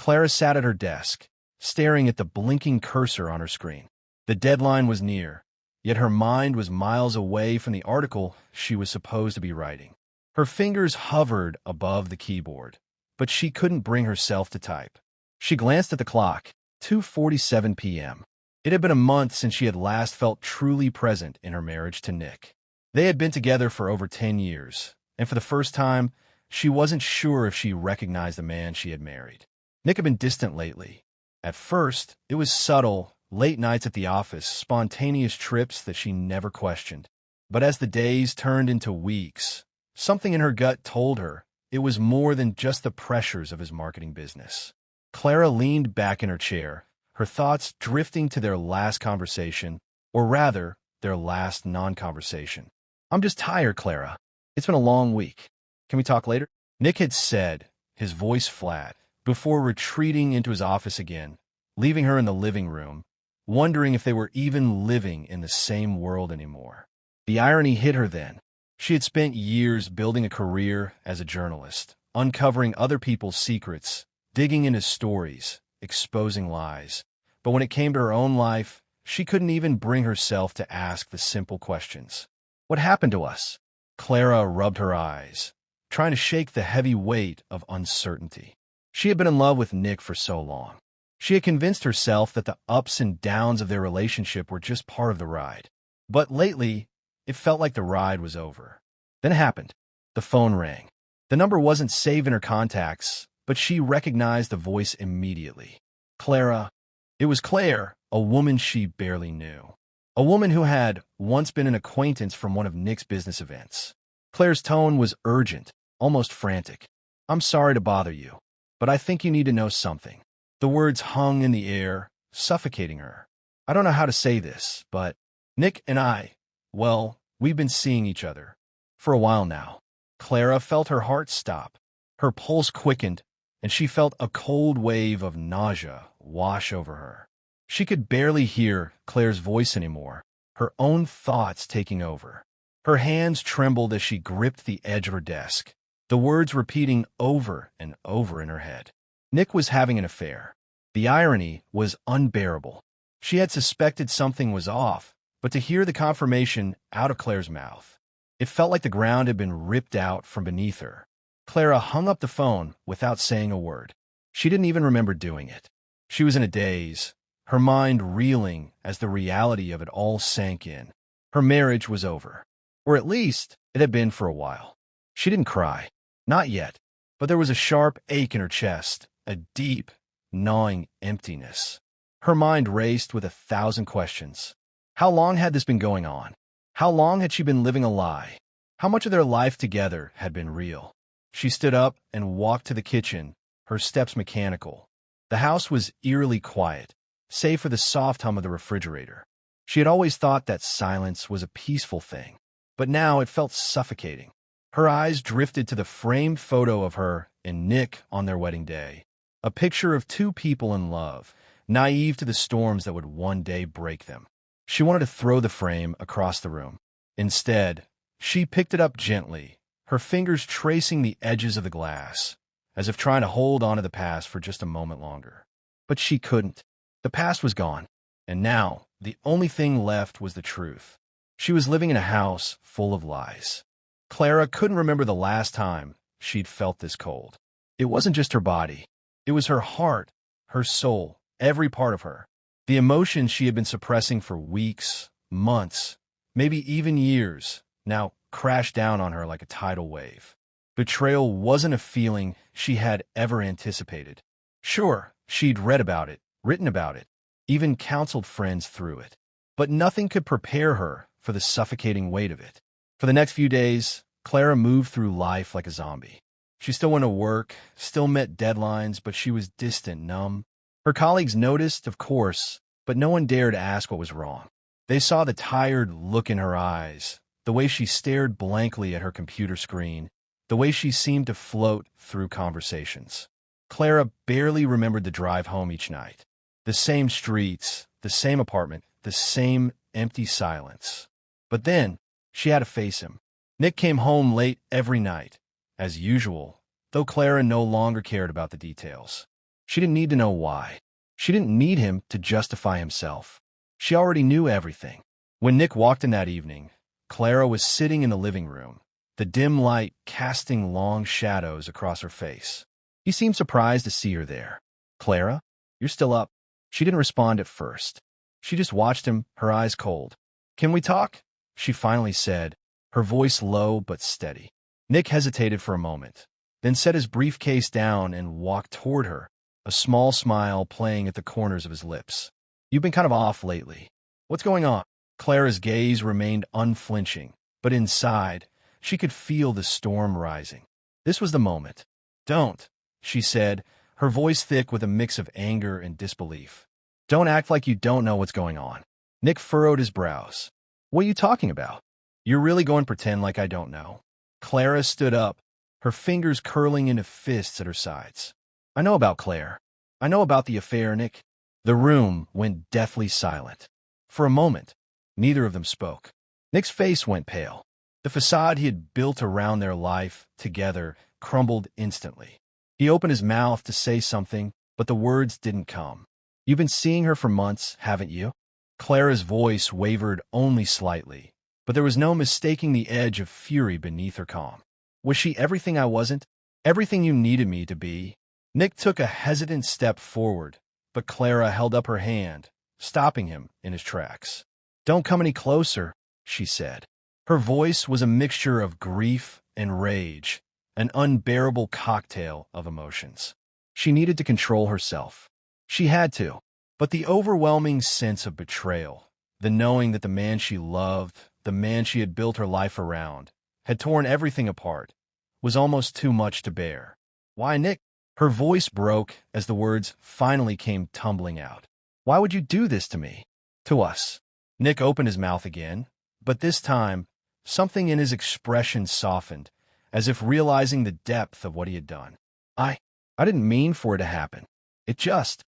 Klara sat at her desk, staring at the blinking cursor on her screen. The deadline was near, yet her mind was miles away from the article she was supposed to be writing. Her fingers hovered above the keyboard, but she couldn't bring herself to type. She glanced at the clock, 2:47 p.m. It had been a month since she had last felt truly present in her marriage to Nick. They had been together for over 10 years, and for the first time, she wasn't sure if she recognized the man she had married. Nick had been distant lately. At first, it was subtle, late nights at the office, spontaneous trips that she never questioned. But as the days turned into weeks, something in her gut told her it was more than just the pressures of his marketing business. Klara leaned back in her chair, her thoughts drifting to their last conversation, or rather, their last non-conversation. "I'm just tired, Klara. It's been a long week. Can we talk later?" Nick had said, his voice flat, before retreating into his office again, leaving her in the living room, wondering if they were even living in the same world anymore. The irony hit her then. She had spent years building a career as a journalist, uncovering other people's secrets, digging into stories, exposing lies. But when it came to her own life, she couldn't even bring herself to ask the simple questions. What happened to us? Klara rubbed her eyes, trying to shake the heavy weight of uncertainty. She had been in love with Nick for so long. She had convinced herself that the ups and downs of their relationship were just part of the ride. But lately, it felt like the ride was over. Then it happened. The phone rang. The number wasn't saved in her contacts, but she recognized the voice immediately. Klara. It was Claire, a woman she barely knew. A woman who had once been an acquaintance from one of Nick's business events. Claire's tone was urgent, almost frantic. "I'm sorry to bother you, but I think you need to know something." The words hung in the air, suffocating her. "I don't know how to say this, but Nick and I, well, we've been seeing each other for a while now." Klara felt her heart stop. Her pulse quickened, and she felt a cold wave of nausea wash over her. She could barely hear Claire's voice anymore, her own thoughts taking over. Her hands trembled as she gripped the edge of her desk, the words repeating over and over in her head. Nick was having an affair. The irony was unbearable. She had suspected something was off, but to hear the confirmation out of Claire's mouth, it felt like the ground had been ripped out from beneath her. Klara hung up the phone without saying a word. She didn't even remember doing it. She was in a daze, her mind reeling as the reality of it all sank in. Her marriage was over. Or at least, it had been for a while. She didn't cry. Not yet. But there was a sharp ache in her chest, a deep, gnawing emptiness. Her mind raced with 1,000 questions. How long had this been going on? How long had she been living a lie? How much of their life together had been real? She stood up and walked to the kitchen, her steps mechanical. The house was eerily quiet, save for the soft hum of the refrigerator. She had always thought that silence was a peaceful thing, but now it felt suffocating. Her eyes drifted to the framed photo of her and Nick on their wedding day, a picture of two people in love, naive to the storms that would one day break them. She wanted to throw the frame across the room. Instead, she picked it up gently, her fingers tracing the edges of the glass, as if trying to hold on to the past for just a moment longer. But she couldn't. The past was gone, and now the only thing left was the truth. She was living in a house full of lies. Klara couldn't remember the last time she'd felt this cold. It wasn't just her body. It was her heart, her soul, every part of her. The emotions she had been suppressing for weeks, months, maybe even years, now crashed down on her like a tidal wave. Betrayal wasn't a feeling she had ever anticipated. Sure, she'd read about it, written about it, even counseled friends through it. But nothing could prepare her for the suffocating weight of it. For the next few days, Klara moved through life like a zombie. She still went to work, still met deadlines, but she was distant, numb. Her colleagues noticed, of course, but no one dared ask what was wrong. They saw the tired look in her eyes, the way she stared blankly at her computer screen, the way she seemed to float through conversations. Klara barely remembered the drive home each night. The same streets, the same apartment, the same empty silence. But then, she had to face him. Nick came home late every night, as usual, though Klara no longer cared about the details. She didn't need to know why. She didn't need him to justify himself. She already knew everything. When Nick walked in that evening, Klara was sitting in the living room, the dim light casting long shadows across her face. He seemed surprised to see her there. "Klara, you're still up?" She didn't respond at first. She just watched him, her eyes cold. "Can we talk?" she finally said, her voice low but steady. Nick hesitated for a moment, then set his briefcase down and walked toward her, a small smile playing at the corners of his lips. "You've been kind of off lately. What's going on?" Clara's gaze remained unflinching, but inside, she could feel the storm rising. This was the moment. "Don't," she said, her voice thick with a mix of anger and disbelief. "Don't act like you don't know what's going on." Nick furrowed his brows. "What are you talking about? You're really going to pretend like I don't know?" Klara stood up, her fingers curling into fists at her sides. "I know about Claire. I know about the affair, Nick." The room went deathly silent. For a moment, neither of them spoke. Nick's face went pale. The facade he had built around their life together crumbled instantly. He opened his mouth to say something, but the words didn't come. "You've been seeing her for months, haven't you?" Clara's voice wavered only slightly, but there was no mistaking the edge of fury beneath her calm. "Was she everything I wasn't? Everything you needed me to be?" Nick took a hesitant step forward, but Klara held up her hand, stopping him in his tracks. "Don't come any closer," she said. Her voice was a mixture of grief and rage, an unbearable cocktail of emotions. She needed to control herself. She had to. But the overwhelming sense of betrayal, the knowing that the man she loved, the man she had built her life around, had torn everything apart, was almost too much to bear. "Why, Nick?" Her voice broke as the words finally came tumbling out. "Why would you do this to me? To us?" Nick opened his mouth again, but this time, something in his expression softened, as if realizing the depth of what he had done. I didn't mean for it to happen. It just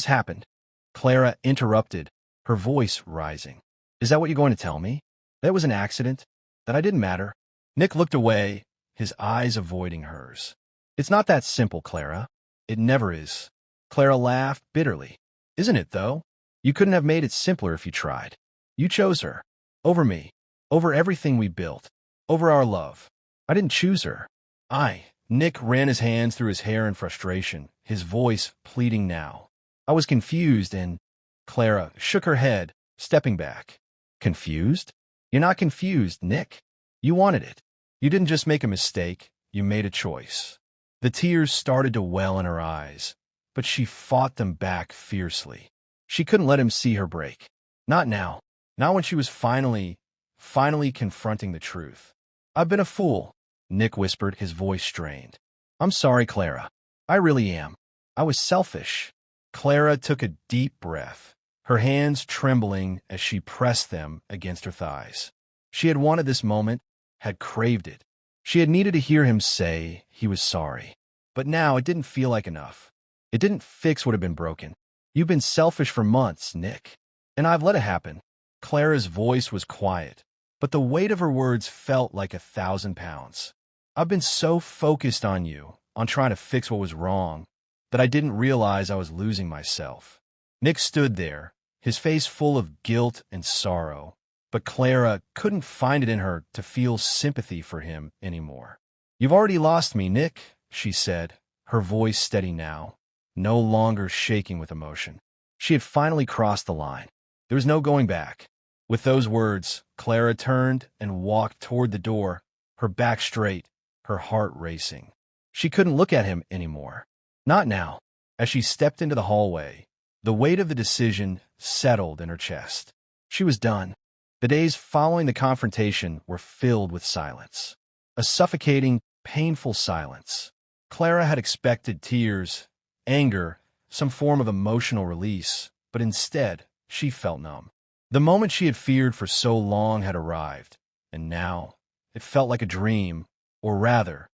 happened." Klara interrupted, her voice rising. "Is that what you're going to tell me? That it was an accident? That I didn't matter?" Nick looked away, his eyes avoiding hers. "It's not that simple, Klara. It never is." Klara laughed bitterly. "Isn't it, though? You couldn't have made it simpler if you tried. You chose her. Over me. Over everything we built. Over our love. I didn't choose her. Nick ran his hands through his hair in frustration, his voice pleading now. "I was confused and—" Klara shook her head, stepping back. "Confused? You're not confused, Nick. You wanted it. You didn't just make a mistake, you made a choice." The tears started to well in her eyes, but she fought them back fiercely. She couldn't let him see her break. Not now. Not when she was finally confronting the truth. "I've been a fool," Nick whispered, his voice strained. "I'm sorry, Klara. I really am. I was selfish." Klara took a deep breath, her hands trembling as she pressed them against her thighs. She had wanted this moment, had craved it. She had needed to hear him say he was sorry. But now it didn't feel like enough. It didn't fix what had been broken. "You've been selfish for months, Nick. And I've let it happen." Clara's voice was quiet, but the weight of her words felt like 1,000 pounds. "I've been so focused on you, on trying to fix what was wrong, that I didn't realize I was losing myself." Nick stood there, his face full of guilt and sorrow, but Klara couldn't find it in her to feel sympathy for him anymore. "You've already lost me, Nick," she said, her voice steady now, no longer shaking with emotion. She had finally crossed the line. There was no going back. With those words, Klara turned and walked toward the door, her back straight, her heart racing. She couldn't look at him anymore. Not now. As she stepped into the hallway, the weight of the decision settled in her chest. She was done. The days following the confrontation were filled with silence. A suffocating, painful silence. Klara had expected tears, anger, some form of emotional release, but instead, she felt numb. The moment she had feared for so long had arrived, and now it felt like a dream, or rather,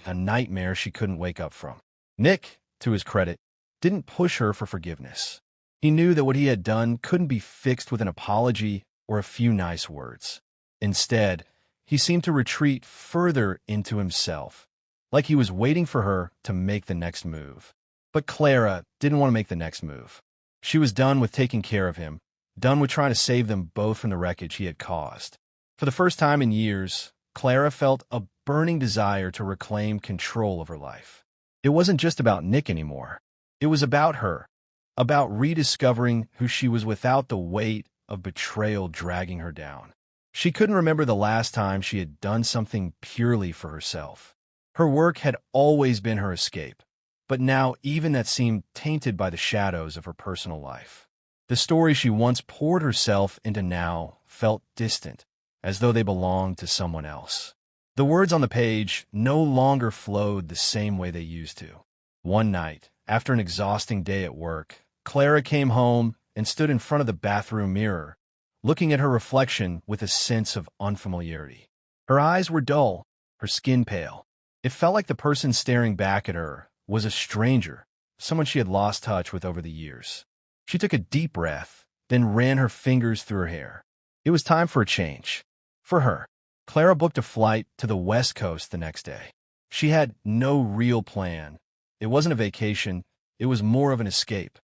a nightmare she couldn't wake up from. Nick, to his credit, didn't push her for forgiveness. He knew that what he had done couldn't be fixed with an apology or a few nice words. Instead, he seemed to retreat further into himself, like he was waiting for her to make the next move. But Klara didn't want to make the next move. She was done with taking care of him, done with trying to save them both from the wreckage he had caused. For the first time in years, Klara felt a burning desire to reclaim control of her life. It wasn't just about Nick anymore. It was about her, about rediscovering who she was without the weight of betrayal dragging her down. She couldn't remember the last time she had done something purely for herself. Her work had always been her escape, but now even that seemed tainted by the shadows of her personal life. The story she once poured herself into now felt distant, as though they belonged to someone else. The words on the page no longer flowed the same way they used to. One night, after an exhausting day at work, Klara came home and stood in front of the bathroom mirror, looking at her reflection with a sense of unfamiliarity. Her eyes were dull, her skin pale. It felt like the person staring back at her was a stranger, someone she had lost touch with over the years. She took a deep breath, then ran her fingers through her hair. It was time for a change. For her, Klara booked a flight to the West Coast the next day. She had no real plan. It wasn't a vacation, it was more of an escape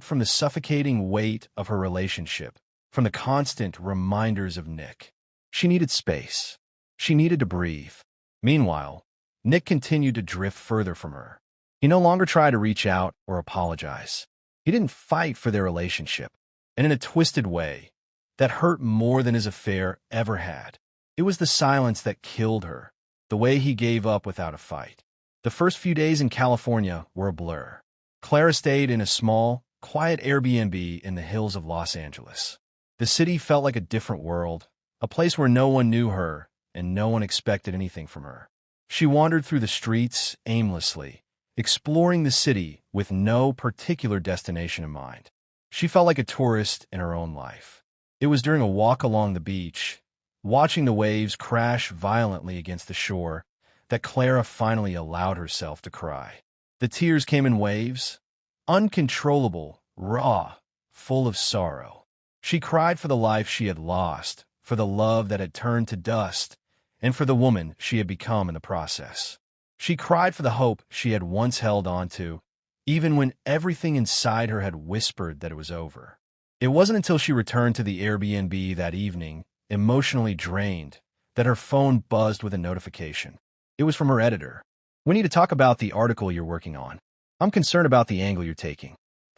from the suffocating weight of her relationship, from the constant reminders of Nick. She needed space. She needed to breathe. Meanwhile, Nick continued to drift further from her. He no longer tried to reach out or apologize. He didn't fight for their relationship, and in a twisted way that hurt more than his affair ever had. It was the silence that killed her, the way he gave up without a fight. The first few days in California were a blur. Klara stayed in a small, quiet Airbnb in the hills of Los Angeles. The city felt like a different world, a place where no one knew her and no one expected anything from her. She wandered through the streets aimlessly, exploring the city with no particular destination in mind. She felt like a tourist in her own life. It was during a walk along the beach, watching the waves crash violently against the shore, that Klara finally allowed herself to cry. The tears came in waves, uncontrollable, raw, full of sorrow. She cried for the life she had lost, for the love that had turned to dust, and for the woman she had become in the process. She cried for the hope she had once held on to, even when everything inside her had whispered that it was over. It wasn't until she returned to the Airbnb that evening, emotionally drained, that her phone buzzed with a notification. It was from her editor. "We need to talk about the article you're working on. I'm concerned about the angle you're taking.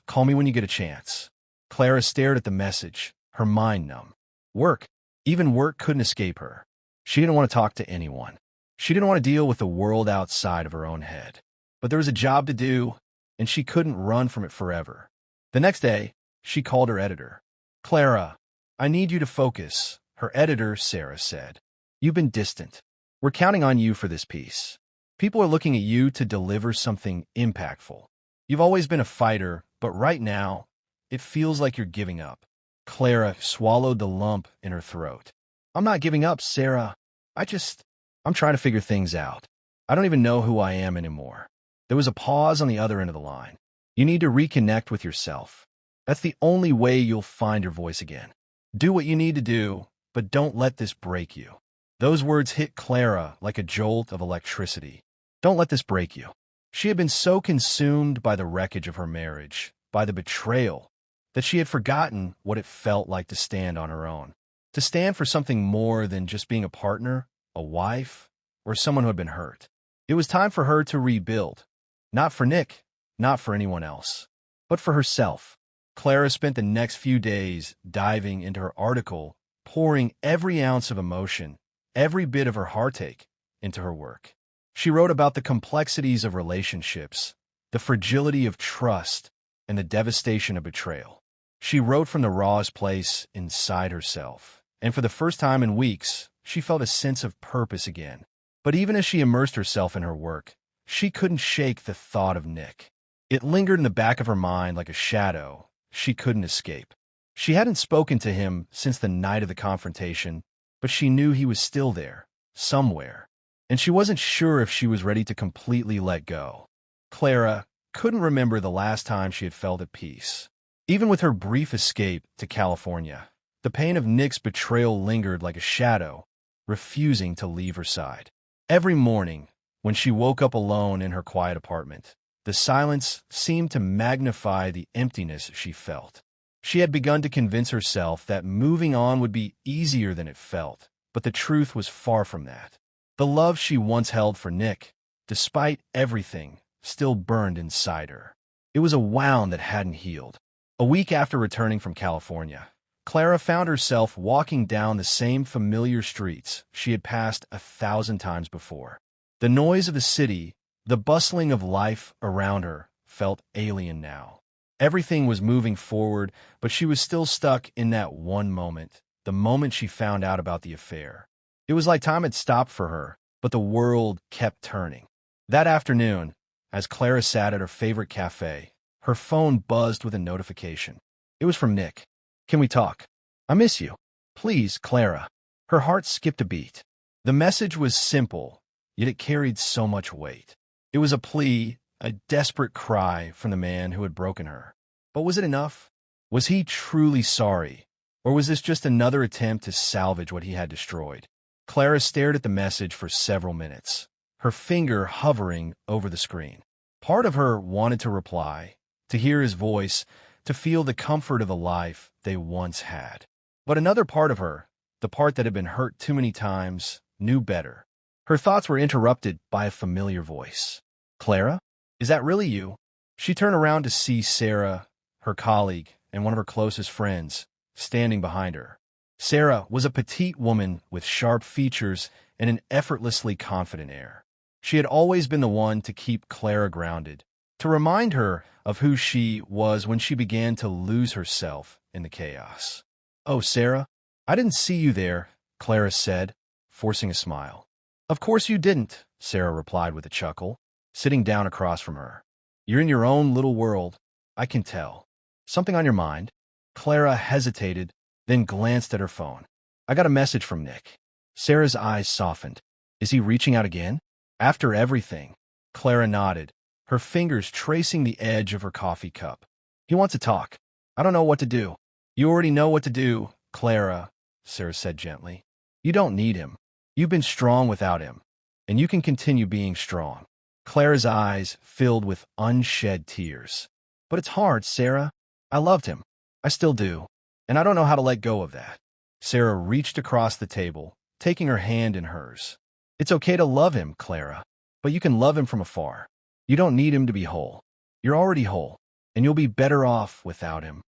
Call me when you get a chance." Klara stared at the message, her mind numb. Work. Even work couldn't escape her. She didn't want to talk to anyone. She didn't want to deal with the world outside of her own head. But there was a job to do, and she couldn't run from it forever. The next day, she called her editor. "Klara, I need you to focus," her editor, Sarah, said. "You've been distant. We're counting on you for this piece. People are looking at you to deliver something impactful. You've always been a fighter, but right now, it feels like you're giving up." Klara swallowed the lump in her throat. "I'm not giving up, Sarah. I'm trying to figure things out. I don't even know who I am anymore." There was a pause on the other end of the line. "You need to reconnect with yourself. That's the only way you'll find your voice again. Do what you need to do, but don't let this break you." Those words hit Klara like a jolt of electricity. Don't let this break you. She had been so consumed by the wreckage of her marriage, by the betrayal, that she had forgotten what it felt like to stand on her own, to stand for something more than just being a partner, a wife, or someone who had been hurt. It was time for her to rebuild. Not for Nick, not for anyone else, but for herself. Klara spent the next few days diving into her article, pouring every ounce of emotion, every bit of her heartache into her work. She wrote about the complexities of relationships, the fragility of trust, and the devastation of betrayal. She wrote from the rawest place inside herself, and for the first time in weeks, she felt a sense of purpose again. But even as she immersed herself in her work, she couldn't shake the thought of Nick. It lingered in the back of her mind like a shadow she couldn't escape. She hadn't spoken to him since the night of the confrontation, but she knew he was still there, somewhere, and she wasn't sure if she was ready to completely let go. Klara couldn't remember the last time she had felt at peace. Even with her brief escape to California, the pain of Nick's betrayal lingered like a shadow, refusing to leave her side. Every morning, when she woke up alone in her quiet apartment, The silence seemed to magnify the emptiness she felt. She had begun to convince herself that moving on would be easier than it felt, but the truth was far from that. The love she once held for Nick, despite everything, still burned inside her. It was a wound that hadn't healed. A week after returning from California, Klara found herself walking down the same familiar streets she had passed 1,000 times before. The noise of the city, the bustling of life around her, felt alien now. Everything was moving forward, but she was still stuck in that one moment, the moment she found out about the affair. It was like time had stopped for her, but the world kept turning. That afternoon, as Klara sat at her favorite cafe, her phone buzzed with a notification. It was from Nick. "Can we talk? I miss you. Please, Klara." Her heart skipped a beat. The message was simple, yet it carried so much weight. It was a plea, a desperate cry from the man who had broken her. But was it enough? Was he truly sorry? Or was this just another attempt to salvage what he had destroyed? Klara stared at the message for several minutes, her finger hovering over the screen. Part of her wanted to reply, to hear his voice, to feel the comfort of a life they once had. But another part of her, the part that had been hurt too many times, knew better. Her thoughts were interrupted by a familiar voice. "Klara? Is that really you?" She turned around to see Sarah, her colleague, and one of her closest friends, standing behind her. Sarah was a petite woman with sharp features and an effortlessly confident air. She had always been the one to keep Klara grounded, to remind her of who she was when she began to lose herself in the chaos. "Oh, Sarah, I didn't see you there," Klara said, forcing a smile. "Of course you didn't," Sarah replied with a chuckle, sitting down across from her. "You're in your own little world. I can tell. Something on your mind?" Klara hesitated, then glanced at her phone. "I got a message from Nick." Sarah's eyes softened. "Is he reaching out again? After everything?" Klara nodded, her fingers tracing the edge of her coffee cup. "He wants to talk. I don't know what to do." "You already know what to do, Klara," Sarah said gently. "You don't need him. You've been strong without him, and you can continue being strong." Clara's eyes filled with unshed tears. "But it's hard, Sarah. I loved him. I still do. And I don't know how to let go of that." Sarah reached across the table, taking her hand in hers. "It's okay to love him, Klara, but you can love him from afar. You don't need him to be whole. You're already whole, and you'll be better off without him."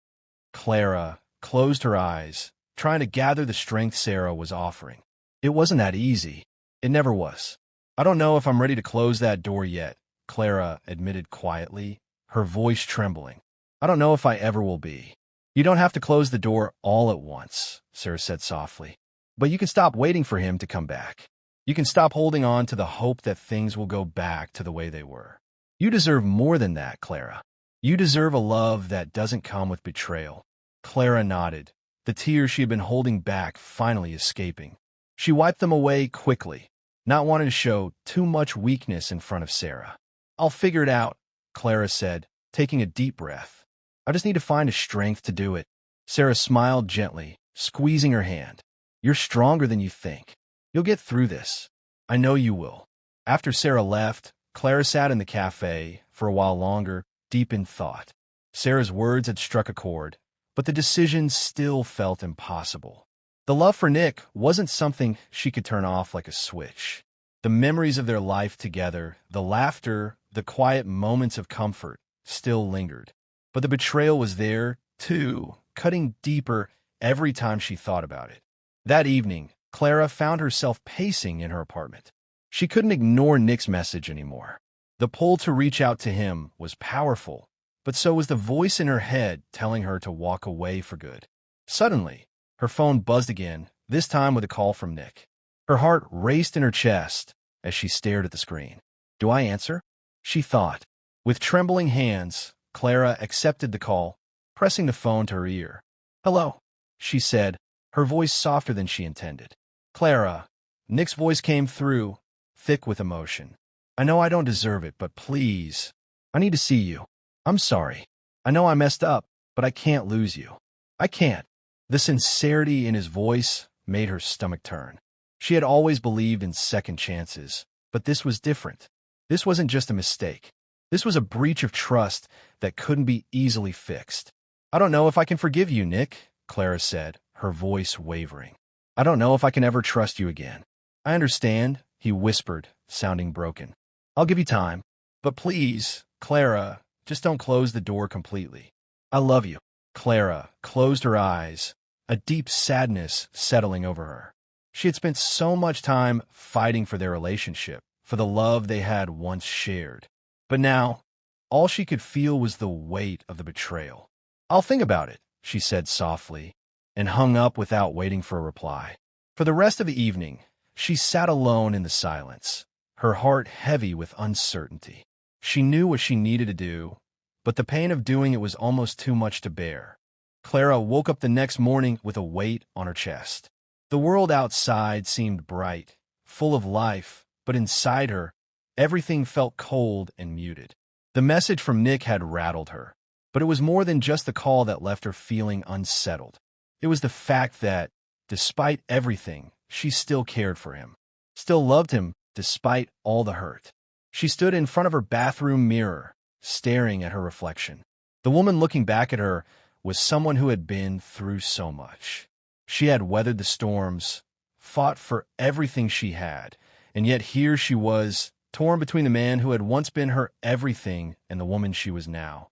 Klara closed her eyes, trying to gather the strength Sarah was offering. It wasn't that easy. It never was. "I don't know if I'm ready to close that door yet," Klara admitted quietly, her voice trembling. "I don't know if I ever will be." "You don't have to close the door all at once," Sarah said softly. "But you can stop waiting for him to come back. You can stop holding on to the hope that things will go back to the way they were. You deserve more than that, Klara. You deserve a love that doesn't come with betrayal." Klara nodded, the tears she had been holding back finally escaping. She wiped them away quickly, not wanting to show too much weakness in front of Sarah. "I'll figure it out," Klara said, taking a deep breath. "I just need to find the strength to do it." Sarah smiled gently, squeezing her hand. "You're stronger than you think. You'll get through this. I know you will." After Sarah left, Klara sat in the cafe for a while longer, deep in thought. Sarah's words had struck a chord, but the decision still felt impossible. The love for Nick wasn't something she could turn off like a switch. The memories of their life together, the laughter, the quiet moments of comfort, still lingered. But the betrayal was there, too, cutting deeper every time she thought about it. That evening, Klara found herself pacing in her apartment. She couldn't ignore Nick's message anymore. The pull to reach out to him was powerful, but so was the voice in her head telling her to walk away for good. Suddenly, her phone buzzed again, this time with a call from Nick. Her heart raced in her chest as she stared at the screen. "Do I answer?" she thought. With trembling hands, Klara accepted the call, pressing the phone to her ear. "Hello," she said, her voice softer than she intended. "Klara." Nick's voice came through, thick with emotion. "I know I don't deserve it, but please, I need to see you. I'm sorry. I know I messed up, but I can't lose you. I can't." The sincerity in his voice made her stomach turn. She had always believed in second chances, but this was different. This wasn't just a mistake. This was a breach of trust that couldn't be easily fixed. "I don't know if I can forgive you, Nick," Klara said, her voice wavering. "I don't know if I can ever trust you again." "I understand," he whispered, sounding broken. "I'll give you time. But please, Klara, just don't close the door completely. I love you." Klara closed her eyes, a deep sadness settling over her. She had spent so much time fighting for their relationship, for the love they had once shared. But now, all she could feel was the weight of the betrayal. "I'll think about it," she said softly, and hung up without waiting for a reply. For the rest of the evening, she sat alone in the silence, her heart heavy with uncertainty. She knew what she needed to do, but the pain of doing it was almost too much to bear. Klara woke up the next morning with a weight on her chest. The world outside seemed bright, full of life, but inside her, everything felt cold and muted. The message from Nick had rattled her, but it was more than just the call that left her feeling unsettled. It was the fact that, despite everything, she still cared for him, still loved him despite all the hurt. She stood in front of her bathroom mirror, staring at her reflection. The woman looking back at her was someone who had been through so much. She had weathered the storms, fought for everything she had, and yet here she was, torn between the man who had once been her everything and the woman she was now.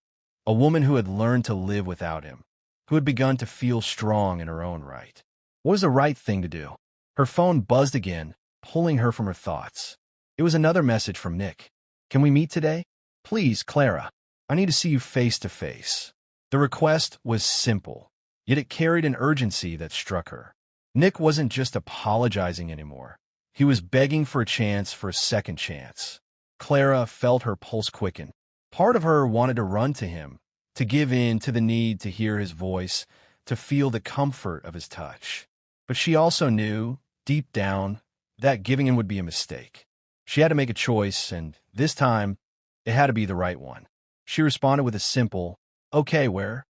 A woman who had learned to live without him, who had begun to feel strong in her own right. What was the right thing to do? Her phone buzzed again, pulling her from her thoughts. It was another message from Nick. "Can we meet today? Please, Klara. I need to see you face to face." The request was simple, yet it carried an urgency that struck her. Nick wasn't just apologizing anymore. He was begging for a chance, for a second chance. Klara felt her pulse quicken. Part of her wanted to run to him, to give in to the need to hear his voice, to feel the comfort of his touch. But she also knew, deep down, that giving in would be a mistake. She had to make a choice, and this time, it had to be the right one. She responded with a simple, "Okay, where?"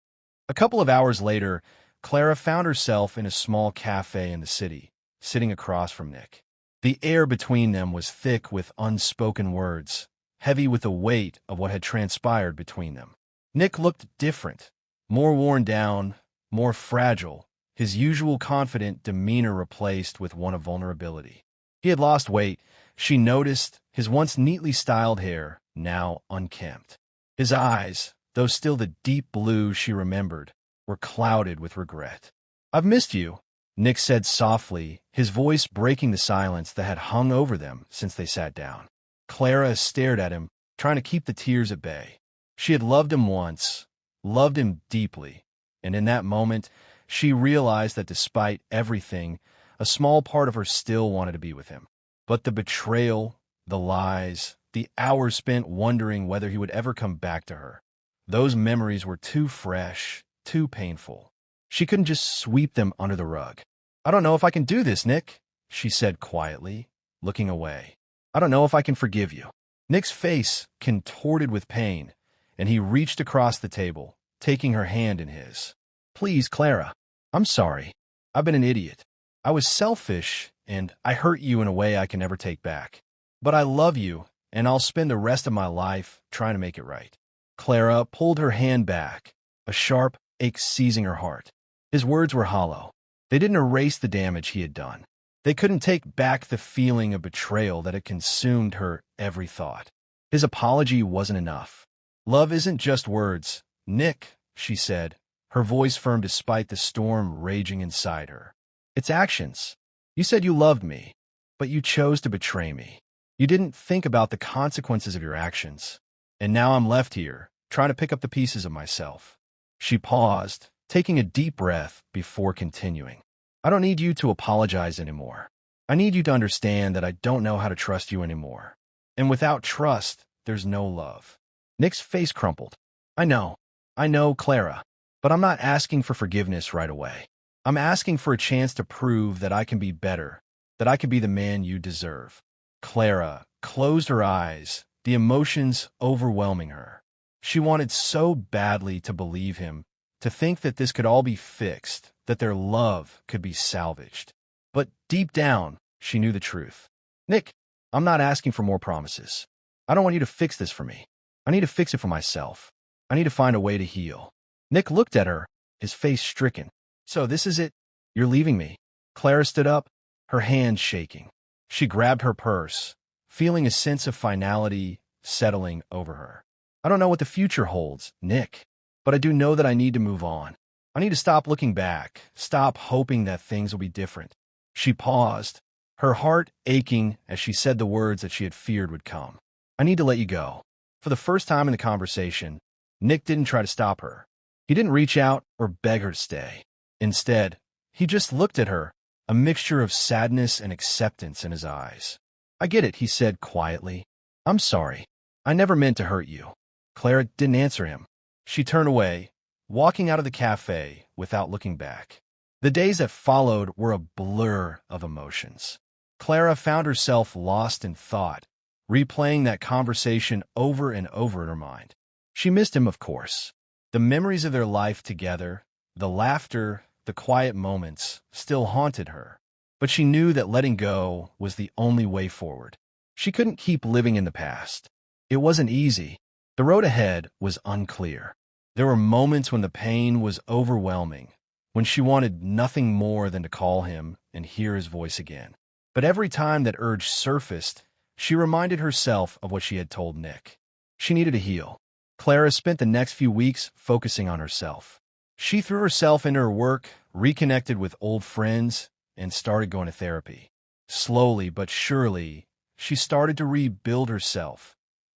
A couple of hours later, Klara found herself in a small cafe in the city, sitting across from Nick. The air between them was thick with unspoken words, heavy with the weight of what had transpired between them. Nick looked different, more worn down, more fragile, his usual confident demeanor replaced with one of vulnerability. He had lost weight, she noticed, his once neatly styled hair, now unkempt. His eyes, though still the deep blue she remembered, were clouded with regret. "I've missed you," Nick said softly, his voice breaking the silence that had hung over them since they sat down. Klara stared at him, trying to keep the tears at bay. She had loved him once, loved him deeply, and in that moment, she realized that despite everything, a small part of her still wanted to be with him. But the betrayal, the lies, the hours spent wondering whether he would ever come back to her, those memories were too fresh, too painful. She couldn't just sweep them under the rug. "I don't know if I can do this, Nick," she said quietly, looking away. "I don't know if I can forgive you." Nick's face contorted with pain, and he reached across the table, taking her hand in his. "Please, Klara. I'm sorry. I've been an idiot. I was selfish, and I hurt you in a way I can never take back. But I love you, and I'll spend the rest of my life trying to make it right." Klara pulled her hand back, a sharp ache seizing her heart. His words were hollow. They didn't erase the damage he had done. They couldn't take back the feeling of betrayal that had consumed her every thought. His apology wasn't enough. "Love isn't just words, Nick," she said, her voice firm despite the storm raging inside her. "It's actions. You said you loved me, but you chose to betray me. You didn't think about the consequences of your actions. And now I'm left here, trying to pick up the pieces of myself." She paused, taking a deep breath before continuing. "I don't need you to apologize anymore. I need you to understand that I don't know how to trust you anymore. And without trust, there's no love." Nick's face crumpled. I know, Klara, but I'm not asking for forgiveness right away. I'm asking for a chance to prove that I can be better, that I can be the man you deserve." Klara closed her eyes, the emotions overwhelming her. She wanted so badly to believe him, to think that this could all be fixed, that their love could be salvaged. But deep down, she knew the truth. "Nick, I'm not asking for more promises. I don't want you to fix this for me. I need to fix it for myself. I need to find a way to heal. Nick looked at her, his face stricken. So this is it? You're leaving me? Klara stood up, her hands shaking. She grabbed her purse, feeling a sense of finality settling over her. I don't know what the future holds, Nick, but I do know that I need to move on. I need to stop looking back, stop hoping that things will be different. She paused, her heart aching as she said the words that she had feared would come. I need to let you go. For the first time in the conversation, Nick didn't try to stop her. He didn't reach out or beg her to stay. Instead, he just looked at her, a mixture of sadness and acceptance in his eyes. I get it, he said quietly. I'm sorry. I never meant to hurt you. Klara didn't answer him. She turned away, walking out of the cafe without looking back. The days that followed were a blur of emotions. Klara found herself lost in thought, replaying that conversation over and over in her mind. She missed him, of course. The memories of their life together, the laughter, the quiet moments, still haunted her. But she knew that letting go was the only way forward. She couldn't keep living in the past. It wasn't easy. The road ahead was unclear. There were moments when the pain was overwhelming, when she wanted nothing more than to call him and hear his voice again. But every time that urge surfaced, she reminded herself of what she had told Nick. She needed to heal. Klara spent the next few weeks focusing on herself. She threw herself into her work, reconnected with old friends, and started going to therapy. Slowly but surely, she started to rebuild herself.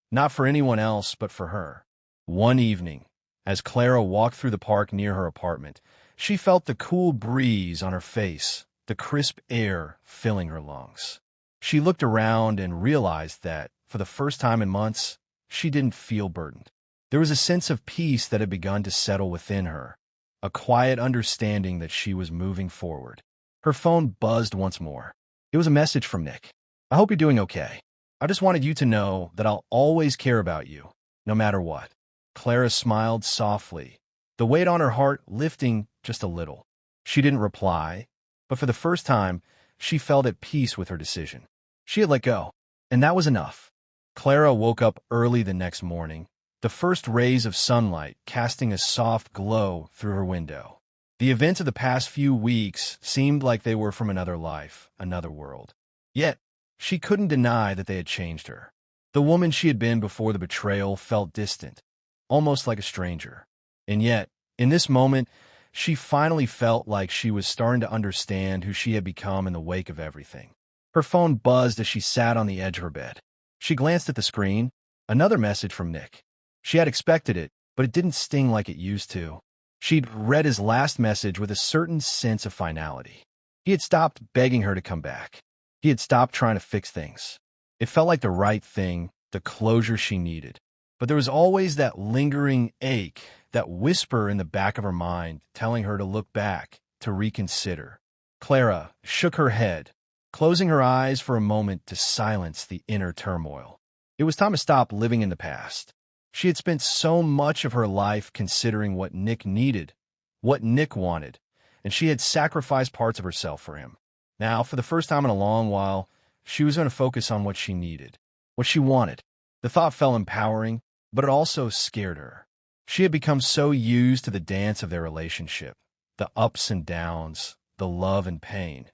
Not for anyone else, but for her. One evening, as Klara walked through the park near her apartment, she felt the cool breeze on her face, the crisp air filling her lungs. She looked around and realized that, for the first time in months, she didn't feel burdened. There was a sense of peace that had begun to settle within her, a quiet understanding that she was moving forward. Her phone buzzed once more. It was a message from Nick. I hope you're doing okay. I just wanted you to know that I'll always care about you, no matter what. Klara smiled softly, the weight on her heart lifting just a little. She didn't reply, but for the first time, she felt at peace with her decision. She had let go, and that was enough. Klara woke up early the next morning, the first rays of sunlight casting a soft glow through her window. The events of the past few weeks seemed like they were from another life, another world. Yet, she couldn't deny that they had changed her. The woman she had been before the betrayal felt distant, almost like a stranger. And yet, in this moment, she finally felt like she was starting to understand who she had become in the wake of everything. Her phone buzzed as she sat on the edge of her bed. She glanced at the screen, another message from Nick. She had expected it, but it didn't sting like it used to. She'd read his last message with a certain sense of finality. He had stopped begging her to come back. He had stopped trying to fix things. It felt like the right thing, the closure she needed. But there was always that lingering ache, that whisper in the back of her mind telling her to look back, to reconsider. Klara shook her head, closing her eyes for a moment to silence the inner turmoil. It was time to stop living in the past. She had spent so much of her life considering what Nick needed, what Nick wanted, and she had sacrificed parts of herself for him. Now, for the first time in a long while, she was going to focus on what she needed, what she wanted. The thought felt empowering, but it also scared her. She had become so used to the dance of their relationship, the ups and downs, the love and pain,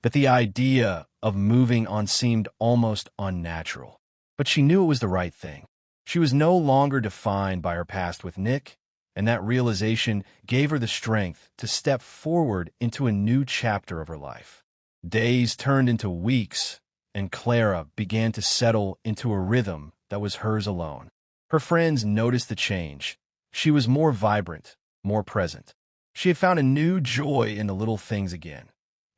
that the idea of moving on seemed almost unnatural. But she knew it was the right thing. She was no longer defined by her past with Nick, and that realization gave her the strength to step forward into a new chapter of her life. Days turned into weeks, and Klara began to settle into a rhythm that was hers alone. Her friends noticed the change. She was more vibrant, more present. She had found a new joy in the little things again.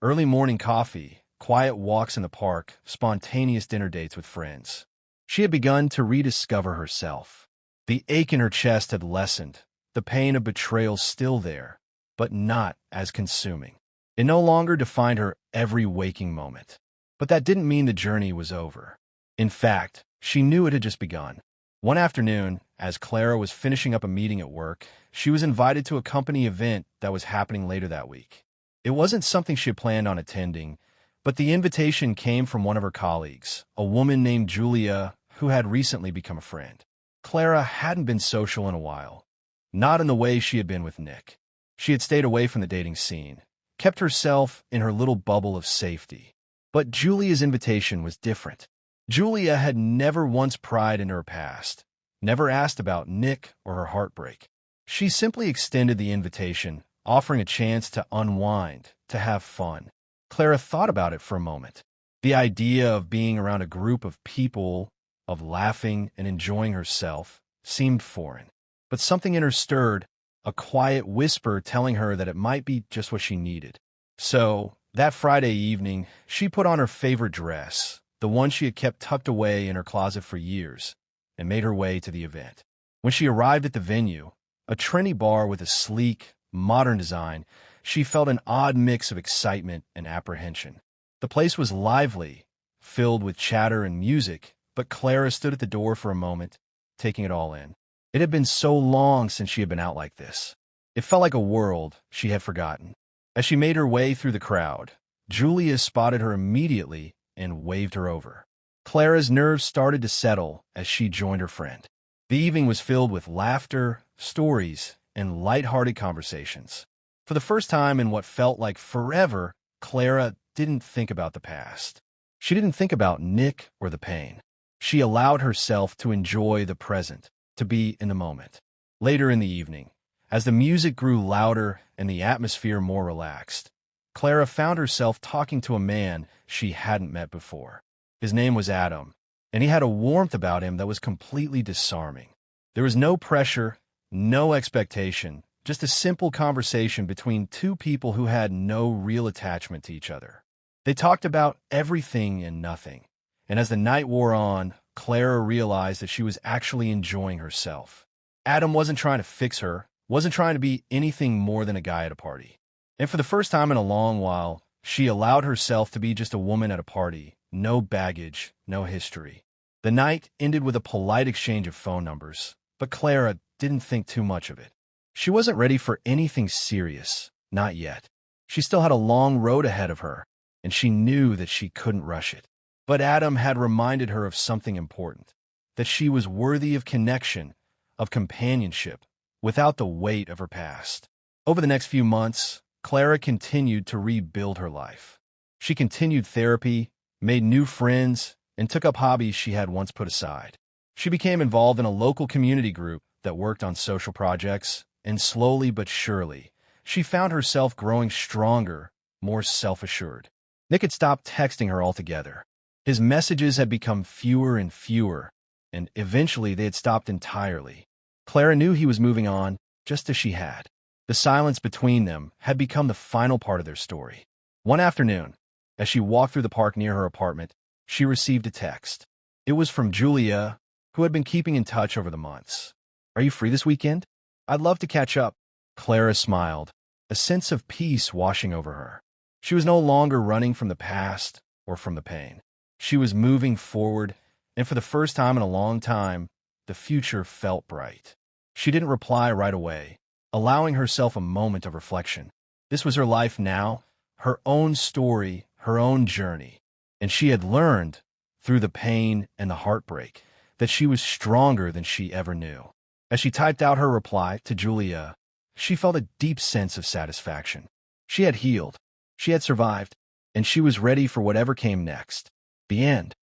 Early morning coffee, quiet walks in the park, spontaneous dinner dates with friends. She had begun to rediscover herself. The ache in her chest had lessened, the pain of betrayal still there, but not as consuming. It no longer defined her every waking moment. But that didn't mean the journey was over. In fact, she knew it had just begun. One afternoon, as Klara was finishing up a meeting at work, she was invited to a company event that was happening later that week. It wasn't something she had planned on attending, but the invitation came from one of her colleagues, a woman named Julia, who had recently become a friend. Klara hadn't been social in a while, not in the way she had been with Nick. She had stayed away from the dating scene, kept herself in her little bubble of safety. But Julia's invitation was different. Julia had never once pried into her past, never asked about Nick or her heartbreak. She simply extended the invitation, offering a chance to unwind, to have fun. Klara thought about it for a moment. The idea of being around a group of people, of laughing and enjoying herself, seemed foreign. But something in her stirred, a quiet whisper telling her that it might be just what she needed. So, that Friday evening, she put on her favorite dress, the one she had kept tucked away in her closet for years, and made her way to the event. When she arrived at the venue, a trendy bar with a sleek, modern design, she felt an odd mix of excitement and apprehension. The place was lively, filled with chatter and music, but Klara stood at the door for a moment, taking it all in. It had been so long since she had been out like this. It felt like a world she had forgotten. As she made her way through the crowd, Julia spotted her immediately and waved her over. Klara's nerves started to settle as she joined her friend. The evening was filled with laughter, stories, and light-hearted conversations. For the first time in what felt like forever, Klara didn't think about the past. She didn't think about Nick or the pain. She allowed herself to enjoy the present, to be in the moment. Later in the evening, as the music grew louder and the atmosphere more relaxed, Klara found herself talking to a man she hadn't met before. His name was Adam, and he had a warmth about him that was completely disarming. There was no pressure, no expectation, just a simple conversation between two people who had no real attachment to each other. They talked about everything and nothing, and as the night wore on, Klara realized that she was actually enjoying herself. Adam wasn't trying to fix her, wasn't trying to be anything more than a guy at a party. And for the first time in a long while, she allowed herself to be just a woman at a party, no baggage, no history. The night ended with a polite exchange of phone numbers, but Klara didn't think too much of it. She wasn't ready for anything serious, not yet. She still had a long road ahead of her, and she knew that she couldn't rush it. But Adam had reminded her of something important, that she was worthy of connection, of companionship, without the weight of her past. Over the next few months, Klara continued to rebuild her life. She continued therapy, made new friends, and took up hobbies she had once put aside. She became involved in a local community group that worked on social projects, and slowly but surely, she found herself growing stronger, more self-assured. Nick had stopped texting her altogether. His messages had become fewer and fewer, and eventually they had stopped entirely. Klara knew he was moving on, just as she had. The silence between them had become the final part of their story. One afternoon, as she walked through the park near her apartment, she received a text. It was from Julia, who had been keeping in touch over the months. "Are you free this weekend? I'd love to catch up." Klara smiled, a sense of peace washing over her. She was no longer running from the past or from the pain. She was moving forward, and for the first time in a long time, the future felt bright. She didn't reply right away, allowing herself a moment of reflection. This was her life now, her own story, her own journey. And she had learned, through the pain and the heartbreak, that she was stronger than she ever knew. As she typed out her reply to Julia, she felt a deep sense of satisfaction. She had healed, she had survived, and she was ready for whatever came next. The end.